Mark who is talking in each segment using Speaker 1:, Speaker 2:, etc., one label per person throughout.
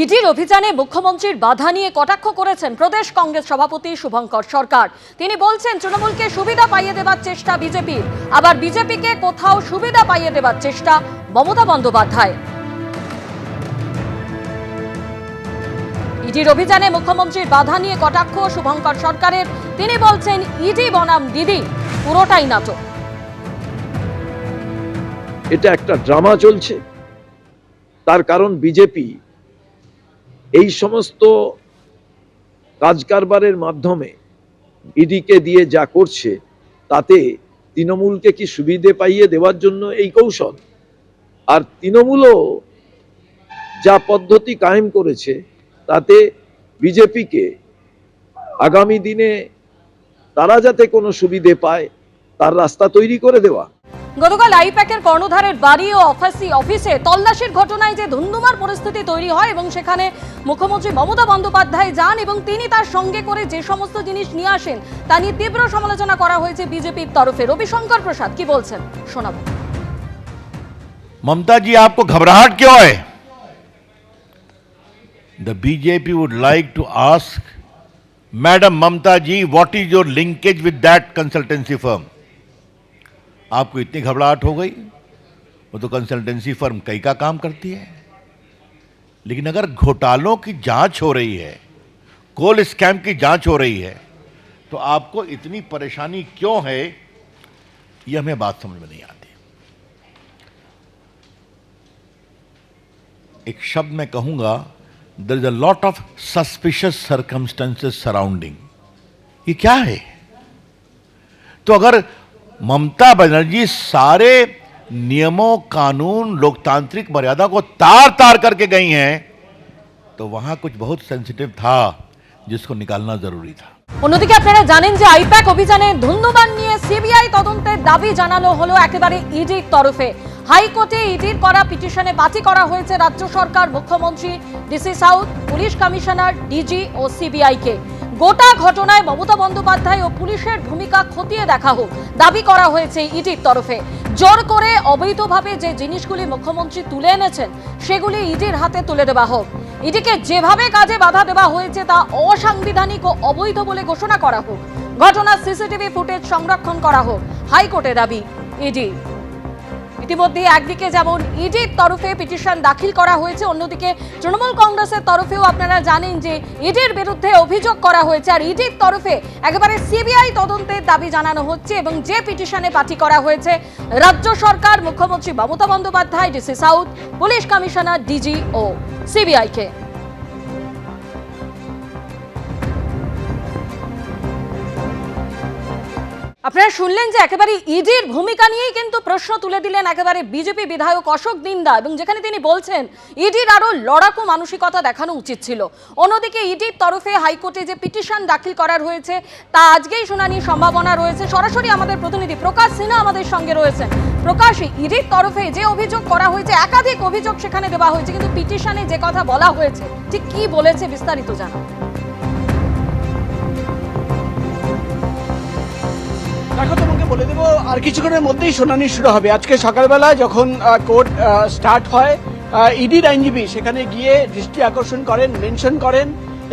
Speaker 1: ইডির অভিযানে মুখ্যমন্ত্রীর বাধা নিয়ে কটাক্ষ করেছেন প্রদেশ কংগ্রেস সভাপতি শুভঙ্কর সরকার। তিনি বলছেন তৃণমূলকে সুবিধা পাইয়ে দেওয়ার চেষ্টা বিজেপির, আবার বিজেপিকে কোথাও সুবিধা পাইয়ে দেওয়ার চেষ্টা মমতা বন্দ্যোপাধ্যায়। ইডির অভিযানে মুখ্যমন্ত্রীর বাধা নিয়ে কটাক্ষ শুভঙ্কর সরকারের। তিনি বলছেন ইডি বনাম দিদি পুরোটাই নাটক।
Speaker 2: এটা একটা ড্রামা চলছে, তার কারণ বিজেপি এই সমস্ত কাজ কারবারের মাধ্যমে ইডিকে দিয়ে যা করছে তাতে তৃণমূলকে কি সুবিধে পাইয়ে দেওয়ার জন্য এই কৌশল। আর তৃণমূলও যা পদ্ধতি কায়েম করেছে তাতে বিজেপিকে আগামী দিনে তারা যাতে কোনো সুবিধে পায় তার রাস্তা তৈরি করে দেওয়া।
Speaker 1: গতকাল আইপ্যাকের কর্ণধারের বাড়ি ও অফিসে তল্লাশির ঘটনায় যে ধুন্ধুমার পরিস্থিতি তৈরি হয় এবং সেখানে মুখ্যমন্ত্রী মমতা বন্দ্যোপাধ্যায় যান এবং তিনি তার সঙ্গে করে যে সমস্ত জিনিস নিয়ে আসেন তা নিয়ে তীব্র সমালোচনা করা হয়েছে বিজেপির তরফে। রবিশঙ্কর প্রসাদ কি বলছেন শোনাবো।
Speaker 3: ममता जी, आपको घबराहट क्यों है? The BJP would like to ask Madam Mamta ji, what is your linkage with that consultancy firm? आपको इतनी घबराहट हो गई? वो तो कंसल्टेंसी फर्म कई का काम करती है। लेकिन अगर घोटालों की जांच हो रही है, कोल स्कैम की जांच हो रही है, तो आपको इतनी परेशानी क्यों है, ये हमें बात समझ में नहीं आती। एक शब्द मैं कहूंगा, there is a lot of suspicious circumstances surrounding. ये क्या है? तो अगर ममता बनर्जी सारे नियमों, कानून, लोकतांत्रिक मर्यादा को तार तार करके गई हैं, तो वहां कुछ बहुत सेंसिटिव था जिसको निकालना जरूरी था।
Speaker 1: অন্যদিকে আপনারা জানেন যে আইপ্যাক অভিযানে ধুন্ধুমার নিয়ে সিবিআই তদন্তের দাবি জানানো হলো একেবারে ইডির তরফে। হাইকোর্টে ইডির করা পিটিশনে বাতিল করা হয়েছে রাজ্য সরকার, মুখ্যমন্ত্রী, DC south, police commissioner, DG ও সিবিআইকে। গোটা ঘটনায় মমতা বন্দ্যোপাধ্যায় ও পুলিশের ভূমিকা খতিয়ে দেখা হোক দাবি করা হয়েছে ইডির তরফে। জোর করে অবৈধভাবে যে জিনিসগুলি মুখ্যমন্ত্রী তুলে এনেছেন সেগুলি ইডির হাতে তুলে দেওয়া হোক। ইডিকে যেভাবে কাজে বাধা দেওয়া হয়েছে তা অসাংবিধানিক ও অবৈধ বলে ঘোষণা করা হোক। ঘটনার সিসিটিভি ফুটেজ সংরক্ষণ করা হোক হাইকোর্টে দাবি ইডি। ইতিমধ্যে একদিকে যেমন ইডির তরফে পিটিশন দাখিল করা হয়েছে, অন্যদিকে তৃণমূল কংগ্রেসের তরফেও আপনারা জানেন যে ইডির বিরুদ্ধে অভিযোগ করা হয়েছে। আর ইডির তরফে একেবারে সিবিআই তদন্তের দাবি জানানো হচ্ছে এবং যে পিটিশনে পাঠি করা হয়েছে রাজ্য সরকার, মুখ্যমন্ত্রী Mamata Bandyopadhyay, DC south, police commissioner, DG ও সিবিআইকে। আপনারা শুনলেন যে একেবারে ইডির ভূমিকা নিয়েই কিন্তু প্রশ্ন তুলে দিলেন একেবারে বিজেপি বিধায়ক অশোক দিন্দা, এবং যেখানে তিনি বলছেন ইডির আরো লড়াকু মানসিকতা দেখানো উচিত ছিল। অন্যদিকে ইডির তরফে হাইকোর্টে যে পিটিশন দাখিল করার হয়েছে তা আজকেই শুনানির সম্ভাবনা রয়েছে। সরাসরি আমাদের প্রতিনিধি প্রকাশ সিনহা আমাদের সঙ্গে রয়েছেন। প্রকাশ, ইডির তরফে যে অভিযোগ করা হয়েছে, একাধিক অভিযোগ সেখানে দেওয়া হয়েছে, কিন্তু পিটিশনে যে কথা বলা হয়েছে ঠিক কি বলেছে বিস্তারিত জানাও।
Speaker 4: দেখো, তোমাকে বলে দেবো আর কিছুক্ষণের মধ্যেই শুনানি শুরু হবে। আজকে সকালবেলা যখন কোর্ট স্টার্ট হয়, ইডির আইনজীবী সেখানে গিয়ে দৃষ্টি আকর্ষণ করেন, মেনশন করেন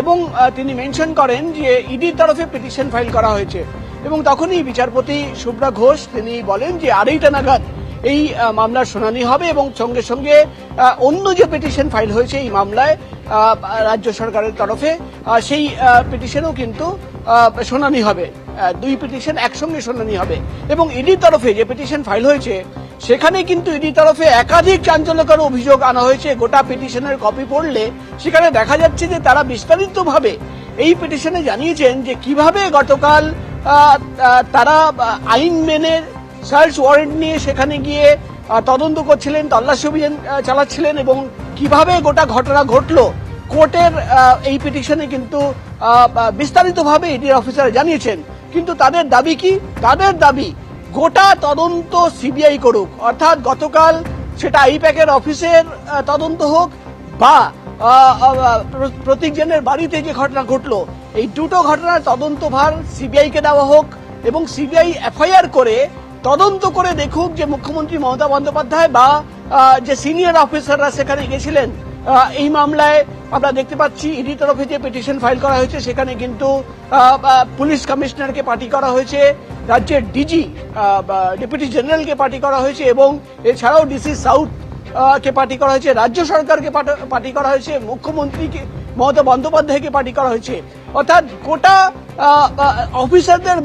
Speaker 4: এবং তিনি মেনশন করেন যে ইডির তরফে পিটিশন ফাইল করা হয়েছে। এবং তখনই বিচারপতি শুভ্রা ঘোষ তিনি বলেন যে 2:30 নাগাদ এই মামলার শুনানি হবে এবং সঙ্গে সঙ্গে অন্য যে পিটিশন ফাইল হয়েছে এই মামলায় রাজ্য সরকারের তরফে, সেই পিটিশনেও কিন্তু শুনানি হবে। দুই পিটিশন একসঙ্গে শুনানি হবে এবং ইডির তরফে যে পিটিশন ফাইল হয়েছে সেখানে কিন্তু ইডির তরফে একাধিক চাঞ্চল্যকর অভিযোগ আনা হয়েছে। গোটা পিটিশনের কপি পড়লে সেখানে দেখা যাচ্ছে যে তারা বিস্তারিতভাবে এই পিটিশনে জানিয়েছেন যে কিভাবে গতকাল তারা আইন মেনে সার্চ ওয়ারেন্ট নিয়ে সেখানে গিয়ে তদন্ত করছিলেন, তল্লাশি অভিযান চালাচ্ছিলেন এবং কিভাবে গোটা ঘটনা ঘটলো কোর্টের এই পিটিশনে কিন্তু বিস্তারিতভাবে ইডির অফিসার জানিয়েছেন। কিন্তু তাদের দাবি কি? তাদের দাবি গোটা তদন্ত সিবিআই করুক, অর্থাৎ গতকাল সেটা আইপ্যাকের অফিসের তদন্ত হোক বা প্রতীক জেনের বাড়িতে যে ঘটনা ঘটলো, এই দুটো ঘটনার তদন্তভার সিবিআইকে দেওয়া হোক এবং সিবিআই এফআইআর করে তদন্ত করে দেখুক যে মুখ্যমন্ত্রী মমতা বন্দ্যোপাধ্যায় বা যে সিনিয়র অফিসাররা সেখানে গেছিলেন এই মামলায় আমরা দেখতে পাচ্ছি ইডি তরফে যে পিটিশন ফাইল করা হয়েছে সেখানে কিন্তু পুলিশ কমিশনারকে পার্টি করা হয়েছে, রাজ্যের ডিজি ডেপুটি জেনারেলকে পার্টি করা হয়েছে এবং এছাড়াও ডিসি সাউথ কে পার্টি করা হয়েছে, রাজ্য সরকারকে পার্টি করা হয়েছে, মুখ্যমন্ত্রীকে মমতা বন্দ্যোপাধ্যায়কে পার্টি করা হয়েছে। অর্থাৎ গোটা অফিসারদের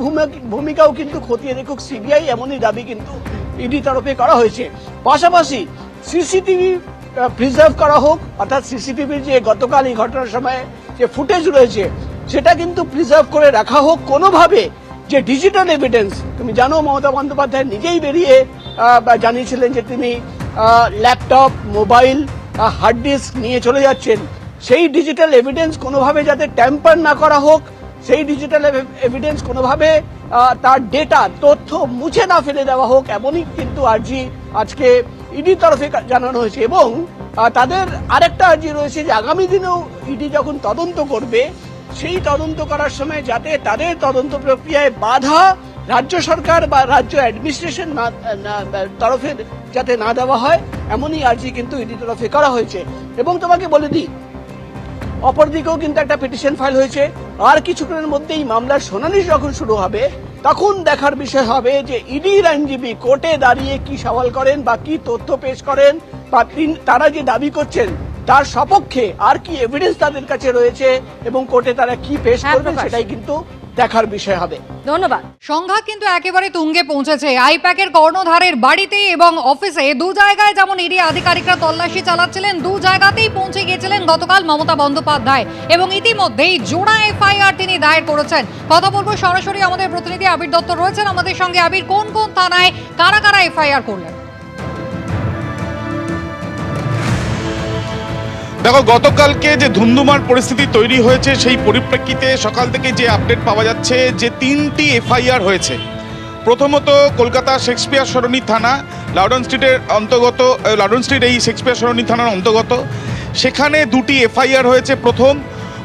Speaker 4: ভূমিকাও কিন্তু খতিয়ে দেখুক সিবিআই, এমনই দাবি কিন্তু ইডি তরফে করা হয়েছে। পাশাপাশি সিসিটিভি প্রিজার্ভ করা হোক, অর্থাৎ সিসিটিভির যে গতকাল এই ঘটনার সময় যে ফুটেজ রয়েছে সেটা কিন্তু প্রিজার্ভ করে রাখা হোক কোনোভাবে। যে ডিজিটাল এভিডেন্স, তুমি জানো মমতা বন্দ্যোপাধ্যায় নিজেই বেরিয়ে জানিয়েছিলেন যে তিনি ল্যাপটপ, মোবাইল, হার্ড ডিস্ক নিয়ে চলে যাচ্ছেন, সেই ডিজিটাল এভিডেন্স কোনোভাবে যাতে ট্যাম্পার না করা হোক, সেই ডিজিটাল এভিডেন্স কোনোভাবে তার ডেটা তথ্য মুছে না ফেলে দেওয়া হোক, এমনই কিন্তু আর্জি আজকে ইডি তরফে জানানো হয়েছে। এবং তাদের আরেকটা আর্জি রয়েছে যে আগামী দিনেও ইডি যখন তদন্ত করবে সেই তদন্ত করার সময় যাতে তাদের তদন্ত প্রক্রিয়ায় বাধা রাজ্য সরকার বা রাজ্য অ্যাডমিনিস্ট্রেশন তরফে যাতে না দেওয়া হয়, এমনই আর্জি কিন্তু ইডি তরফে করা হয়েছে। এবং তোমাকে বলে দিই, অপরদিকেও কিন্তু একটা পিটিশন ফাইল হয়েছে। আর কিছুক্ষণের মধ্যেই মামলার শুনানি যখন শুরু হবে তখন দেখার বিষয় হবে যে ইডির আইনজীবী কোর্টে দাঁড়িয়ে কি সওয়াল করেন বা কি তথ্য পেশ করেন বা তারা যে দাবি করছেন তার সপক্ষে আর কি এভিডেন্স তাদের কাছে রয়েছে এবং কোর্টে তারা কি পেশ করবে সেটাই কিন্তু দেখার বিষয় হবে।
Speaker 1: ধন্যবাদ।
Speaker 5: সংঘাত কিন্তু একেবারে তুঙ্গে পৌঁছেছে আইপ্যাকের কর্ণধারের বাড়িতে এবং অফিসে। দু জায়গায় যেমন ইডি আধিকারিকরা তল্লাশি চালাচ্ছিলেন, দু জায়গাতেই পৌঁছে গিয়েছিলেন গতকাল মমতা বন্দ্যোপাধ্যায় এবং ইতিমধ্যেই জোড়া এফআইআর তিনি দায়ের করেছেন। কথা বলবো সরাসরি আমাদের প্রতিনিধি আবির দত্ত রয়েছেন আমাদের সঙ্গে। আবির, কোন কোন থানায় কারা কারা এফআইআর করলেন?
Speaker 6: দেখো, গতকালকে যে ধুন্ধুমার পরিস্থিতি তৈরি হয়েছে সেই পরিপ্রেক্ষিতে সকাল থেকে যে আপডেট পাওয়া যাচ্ছে যে 3টি এফআইআর হয়েছে। প্রথমত কলকাতা শেক্সপিয়ার সরণি থানা, লাউডন স্ট্রিটের অন্তর্গত, লাউডন স্ট্রিট এই শেক্সপিয়ার সরণি থানার অন্তর্গত, সেখানে 2টি এফআইআর হয়েছে। প্রথম,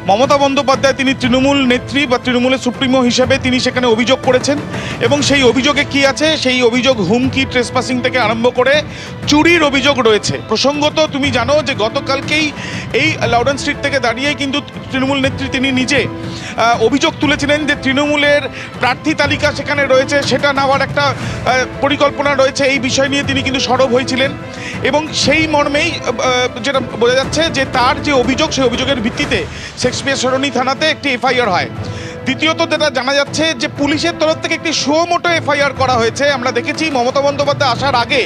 Speaker 6: মমতা বন্দ্যোপাধ্যায় তিনি তৃণমূল নেত্রী বা তৃণমূলের সুপ্রিমো হিসেবে তিনি সেখানে অভিযোগ করেছেন এবং সেই অভিযোগে কি আছে, সেই অভিযোগ হুমকি, ট্রেসপাসিং থেকে আরম্ভ করে চুরির অভিযোগ রয়েছে। প্রসঙ্গত তুমি জানো যে গতকালকেই এই লাউডন স্ট্রিট থেকে দাঁড়িয়ে কিন্তু তৃণমূল নেত্রী তিনি নিজে অভিযোগ তুলেছিলেন যে তৃণমূলের প্রার্থী তালিকা সেখানে রয়েছে, সেটা নেওয়ার একটা পরিকল্পনা রয়েছে, এই বিষয় নিয়ে তিনি কিন্তু সরব হয়েছিলেন এবং সেই মর্মেই যেটা বোঝা যাচ্ছে যে তার যে অভিযোগ সেই অভিযোগের ভিত্তিতে শেক্সপিয়ার সরণি থানাতে একটি এফআইআর হয়। দ্বিতীয়ত যেটা জানা যাচ্ছে যে পুলিশের তরফ থেকে একটি সুমোটো এফআইআর করা হয়েছে। আমরা দেখেছি মমতা বন্দ্যোপাধ্যায় আসার আগে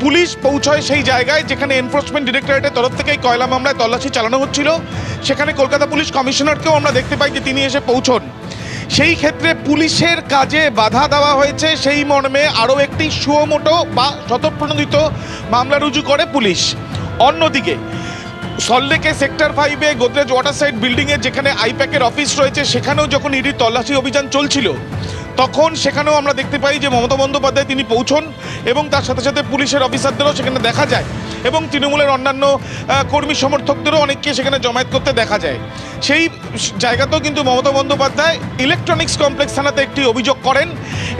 Speaker 6: পুলিশ পৌঁছয় সেই জায়গায় যেখানে এনফোর্সমেন্ট ডিরেক্টরেটের তরফ থেকে কয়লা মামলায় তল্লাশি চালানো হচ্ছিল, সেখানে কলকাতা পুলিশ কমিশনারকেও আমরা দেখতে পাই যে তিনি এসে পৌঁছন। সেই ক্ষেত্রে পুলিশের কাজে বাধা দেওয়া হয়েছে, সেই মর্মে আরও একটি সুমোটো বা স্বতঃপ্রণোদিত মামলা রুজু করে পুলিশ। অন্যদিকে সল্টলেকে সেক্টর 5-এ গোদরেজ ওয়াটার সাইড বিল্ডিংয়ে যেখানে আইপ্যাকের অফিস রয়েছে সেখানেও যখন ইডির তল্লাশি অভিযান চলছিল তখন সেখানেও আমরা দেখতে পাই যে মমতা বন্দ্যোপাধ্যায় তিনি পৌঁছন এবং তার সাথে সাথে পুলিশের অফিসারদেরও সেখানে দেখা যায় এবং তৃণমূলের অন্যান্য কর্মী সমর্থকদেরও অনেককে সেখানে জমায়েত করতে দেখা যায়। সেই জায়গাতেও কিন্তু মমতা বন্দ্যোপাধ্যায় ইলেকট্রনিক্স কমপ্লেক্স থানাতে একটি অভিযোগ করেন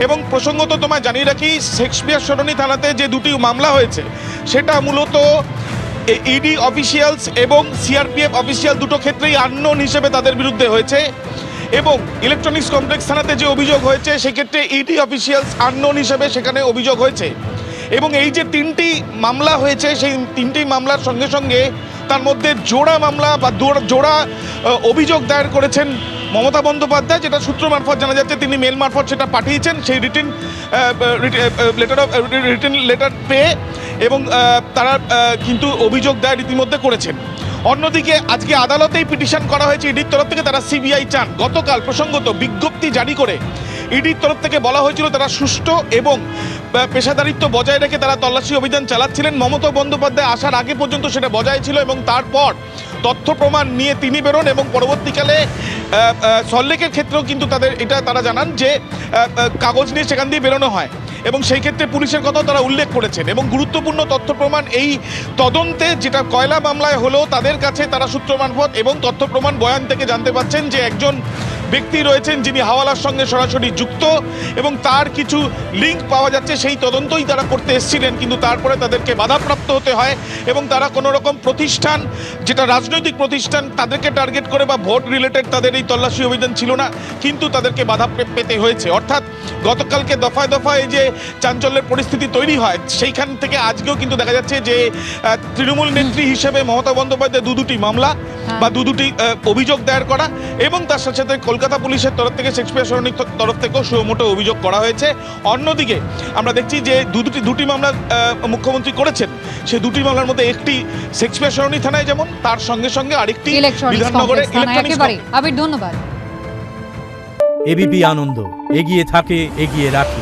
Speaker 6: এবং প্রসঙ্গত তোমায় জানিয়ে রাখি শেক্সপিয়ার সরণি থানাতে যে 2টি মামলা হয়েছে সেটা মূলত ইডি অফিসিয়ালস এবং সিআরপিএফ অফিসিয়াল দুটো ক্ষেত্রেই আননোন হিসেবে তাদের বিরুদ্ধে হয়েছে এবং ইলেকট্রনিক্স কমপ্লেক্স থানাতে যে অভিযোগ হয়েছে সেক্ষেত্রে ইডি অফিসিয়ালস আননোন হিসেবে সেখানে অভিযোগ হয়েছে এবং এই যে 3টি মামলা হয়েছে সেই 3টি মামলার সঙ্গে সঙ্গে তার মধ্যে জোড়া মামলা বা জোড়া অভিযোগ দায়ের করেছেন মমতা বন্দ্যোপাধ্যায়, যেটা সূত্র মারফত জানা যাচ্ছে তিনি মেল মারফত সেটা পাঠিয়েছেন সেই রিটেন লেটার পেয়ে এবং তারা কিন্তু অভিযোগ দায়ের রীতিমধ্যে করেছেন। অন্যদিকে আজকে আদালতেই পিটিশন করা হয়েছে ইডির তরফ থেকে, তারা সিবিআই চান। গতকাল প্রসঙ্গত বিজ্ঞপ্তি জারি করে ইডির তরফ থেকে বলা হয়েছিল তারা সুষ্ঠু এবং পেশাদারিত্ব বজায় রেখে তারা তল্লাশি অভিযান চালাচ্ছিলেন। মমতা বন্দ্যোপাধ্যায় আসার আগে পর্যন্ত সেটা বজায় ছিল এবং তারপর তথ্য প্রমাণ নিয়ে তিনি বেরোন এবং পরবর্তীকালে সল্টলেকের ক্ষেত্রেও কিন্তু তারা জানান যে কাগজ নিয়ে সেখান দিয়ে বেরোনো হয় এবং সেই ক্ষেত্রে পুলিশের কথাও তারা উল্লেখ করেছেন এবং গুরুত্বপূর্ণ তথ্য প্রমাণ এই তদন্তে যেটা কয়লা মামলায় হলো তাদের কাছে তারা সূত্র মারফত এবং তথ্য প্রমাণ বয়ান থেকে জানতে পারছেন যে একজন ব্যক্তি রয়েছেন যিনি হাওয়ালার সঙ্গে সরাসরি যুক্ত এবং তার কিছু লিঙ্ক পাওয়া যাচ্ছে। সেই তদন্তই তারা করতে এসেছিলেন, কিন্তু তারপরে তাদেরকে বাধাপ্রাপ্ত হতে হয় এবং তারা কোনো রকম প্রতিষ্ঠান, যেটা রাজনৈতিক প্রতিষ্ঠান, তাদেরকে টার্গেট করে বা ভোট রিলেটেড তাদের এই তল্লাশি অভিযান ছিল না, কিন্তু তাদেরকে বাধা পেতে হয়েছে। অর্থাৎ গতকালকে দফায় দফায় যে চাঞ্চল্যের পরিস্থিতি তৈরি হয়, সেইখান থেকে আজকেও কিন্তু দেখা যাচ্ছে যে তৃণমূল নেত্রী হিসেবে মমতা বন্দ্যোপাধ্যায় দুটি মামলা বা দুটি অভিযোগ দায়ের করা এবং তার সাথে সাথে কলকাতা পুলিশের তরফ থেকে শেক্সপিয়ার সরণির তরফ থেকেও সুমোটো অভিযোগ করা হয়েছে। অন্যদিকে আমরা দেখছি যে দুটি মামলা মুখ্যমন্ত্রী করেছেন, সেই দুটি মামলার মধ্যে একটি শেক্সপিয়ার সরণি থানায়, যেমন তার সঙ্গে সঙ্গে আরেকটি বিধাননগরে ইলেকট্রনিক্স।
Speaker 5: আবির, ধন্যবাদ।
Speaker 7: এবিপি আনন্দ, এগিয়ে থাকে, এগিয়ে রাখে।